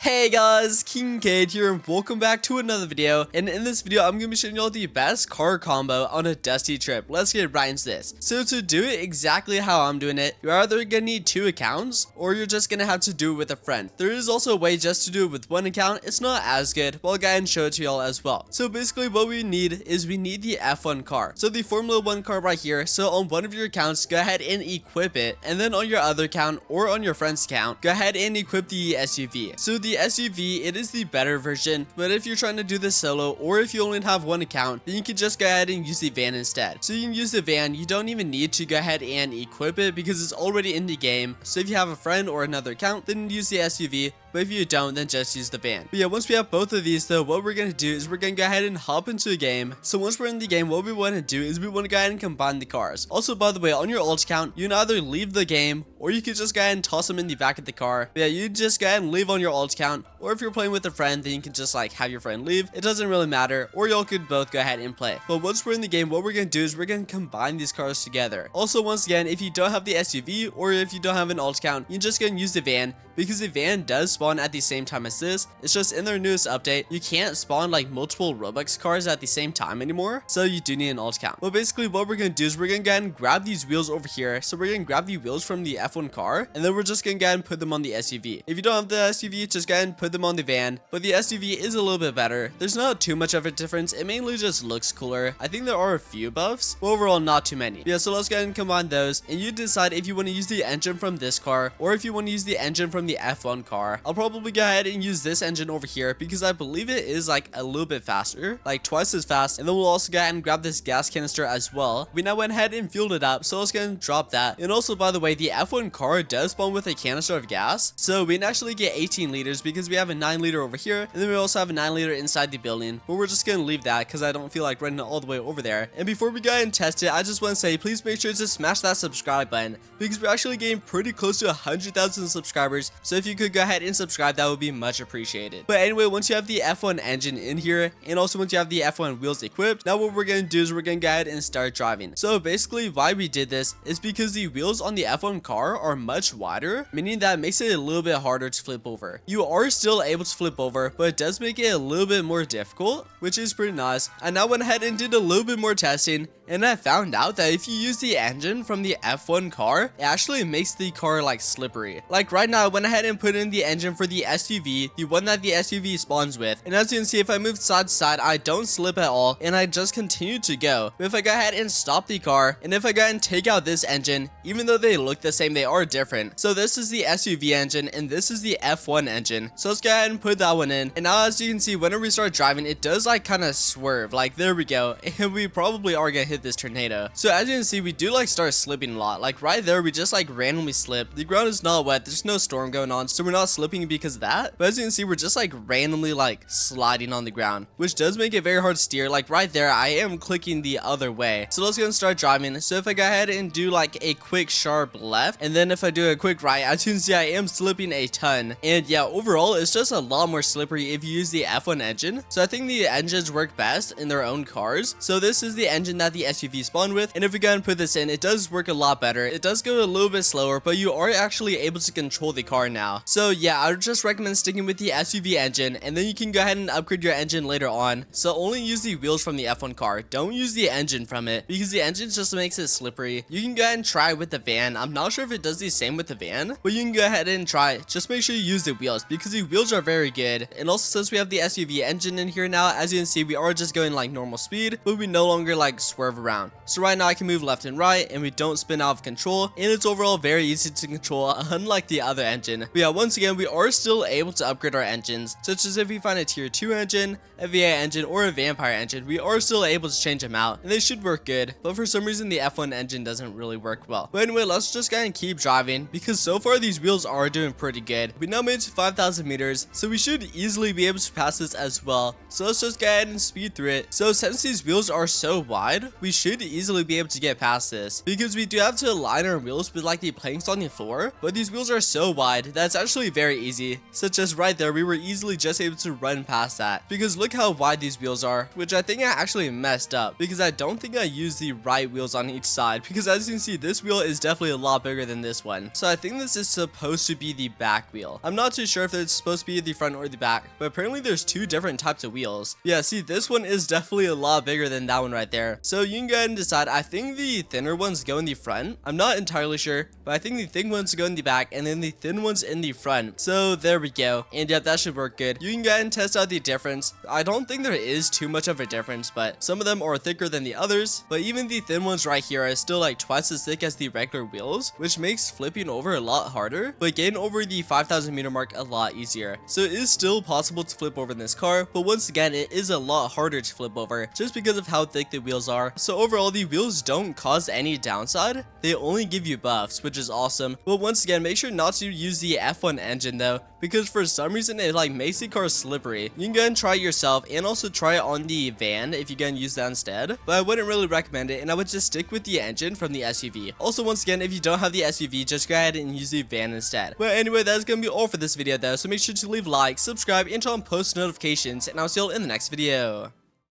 Hey guys, Kingkade here and welcome back to another video. And in this video, I'm going to be showing you all the best car combo on a dusty trip. Let's get right into this. So to do it exactly how I'm doing it, you're either going to need 2 accounts or you're just going to have to do it with a friend. There is also a way just to do it with 1 account. It's not as good, but I'll go ahead and show it to y'all as well. So basically what we need is we need the F1 car. So the Formula 1 car right here. So on one of your accounts, go ahead and equip it. And then on your other account or on your friend's account, go ahead and equip the SUV. So the SUV, it is the better version, but if you're trying to do this solo or if you only have 1 account, then you can just go ahead and use the van instead. So you can use the van, you don't even need to go ahead and equip it because it's already in the game. So if you have a friend or another account, then use the SUV. But if you don't, then just use the van. But yeah, once we have both of these though, what we're going to do is we're going to go ahead and hop into a game. So once we're in the game, what we want to do is we want to go ahead and combine the cars. Also, by the way, on your alt account, you can either leave the game or you could just go ahead and toss them in the back of the car. But yeah, you just go ahead and leave on your alt account. Or if you're playing with a friend, then you can just like have your friend leave. It doesn't really matter. Or y'all could both go ahead and play. But once we're in the game, what we're going to do is we're going to combine these cars together. Also, once again, if you don't have the SUV or if you don't have an alt account, you're just going to use the van because the van does spawn at the same time as this. It's just in their newest update, you can't spawn like multiple Roblox cars at the same time anymore. So you do need an alt account. But basically what we're going to do is we're going to go ahead and grab these wheels over here. So we're going to grab the wheels from the F1 car and then we're just going to go ahead and put them on the SUV. If you don't have the SUV, just go ahead and put them on the van. But the SUV is a little bit better. There's not too much of a difference. It mainly just looks cooler. I think there are a few buffs, but overall not too many. Yeah, so let's go ahead and combine those. And you decide if you want to use the engine from this car or if you want to use the engine from the F1 car. I'll probably go ahead and use this engine over here because I believe it is like a little bit faster, like twice as fast. And then we'll also go ahead and grab this gas canister as well. We now went ahead and fueled it up, so let's go ahead and drop that. And also, by the way, the F1 car does spawn with a canister of gas, so we can actually get 18 liters because we have a 9 liter over here, and then we also have a 9 liter inside the building. But we're just gonna leave that because I don't feel like running it all the way over there. And before we go ahead and test it, I just want to say please make sure to smash that subscribe button because we're actually getting pretty close to 100,000 subscribers. So if you could go ahead and subscribe, that would be much appreciated. But anyway, once you have the F1 engine in here and also once you have the F1 wheels equipped, now what we're going to do is we're going to go ahead and start driving. So basically why we did this is because the wheels on the F1 car are much wider, meaning that makes it a little bit harder to flip over. You are still able to flip over, but it does make it a little bit more difficult, which is pretty nice. I now went ahead and did a little bit more testing, and I found out that if you use the engine from the F1 car, it actually makes the car like slippery. Like right now, I went ahead and put in the engine for the SUV, the one that the SUV spawns with. And as you can see, if I move side to side, I don't slip at all, and I just continue to go. But if I go ahead and stop the car, and if I go ahead and take out this engine, even though they look the same, they are different. So this is the SUV engine, and this is the F1 engine. So let's go ahead and put that one in. And now as you can see, whenever we start driving, it does like kind of swerve. Like there we go. And we probably are gonna hit this tornado. So as you can see, we do like start slipping a lot. Like right there, we just like randomly slip. The ground is not wet. There's no storm going on, so we're not slipping because of that. But as you can see, we're just like randomly like sliding on the ground, which does make it very hard to steer. Like right there, I am clicking the other way. So let's go and start driving. So if I go ahead and do like a quick sharp left, and then if I do a quick right, as you can see, I am slipping a ton. And yeah, overall, it's just a lot more slippery if you use the F1 engine. So I think the engines work best in their own cars. So this is the engine that the SUV spawned with. And if we go and put this in, it does work a lot better. It does go a little bit slower, but you are actually able to control the car now. So yeah, I would just recommend sticking with the SUV engine, and then you can go ahead and upgrade your engine later on. So only use the wheels from the F1 car. Don't use the engine from it because the engine just makes it slippery. You can go ahead and try with the van. I'm not sure if it does the same with the van, but you can go ahead and try. Just make sure you use the wheels because the wheels are very good. And also since we have the SUV engine in here now, as you can see, we are just going like normal speed, but we no longer like swerve around. So right now I can move left and right and we don't spin out of control, and it's overall very easy to control unlike the other engine. But yeah, once again, we are still able to upgrade our engines, such as if we find a tier 2 engine, a VA engine, or a vampire engine, we are still able to change them out, and they should work good. But for some reason, the F1 engine doesn't really work well. But anyway, let's just go and keep driving because so far these wheels are doing pretty good. We now made it to 5,000 meters, so we should easily be able to pass this as well. So let's just go ahead and speed through it. So since these wheels are so wide, we should easily be able to get past this because we do have to align our wheels with like the planks on the floor. But these wheels are so wide that's actually very easy, such as right there we were easily just able to run past that, because look how wide these wheels are, which I think I actually messed up because I don't think I used the right wheels on each side, because as you can see this wheel is definitely a lot bigger than this one. So I think this is supposed to be the back wheel. I'm not too sure if it's supposed to be the front or the back, but apparently there's two different types of wheels. Yeah, see, this one is definitely a lot bigger than that one right there. So you can go ahead and decide. I think the thinner ones go in the front. I'm not entirely sure, but I think the thick ones go in the back and then the thin ones in the front. So there we go. And yep, that should work good. You can go ahead and test out the difference. I don't think there is too much of a difference, but some of them are thicker than the others. But even the thin ones right here are still like twice as thick as the regular wheels, which makes flipping over a lot harder, but getting over the 5,000 meter mark a lot easier. So it is still possible to flip over in this car, but once again, it is a lot harder to flip over just because of how thick the wheels are. So overall, the wheels don't cause any downside. They only give you buffs, which is awesome. But once again, make sure not to use the F1 engine though, because for some reason it like makes the car slippery. You can go and try it yourself and also try it on the van if you can use that instead, but I wouldn't really recommend it, and I would just stick with the engine from the SUV. Also, once again, if you don't have the SUV, just go ahead and use the van instead. But anyway, that's gonna be all for this video though, so make sure to leave a like, subscribe, and turn on post notifications, and I'll see you all in the next video.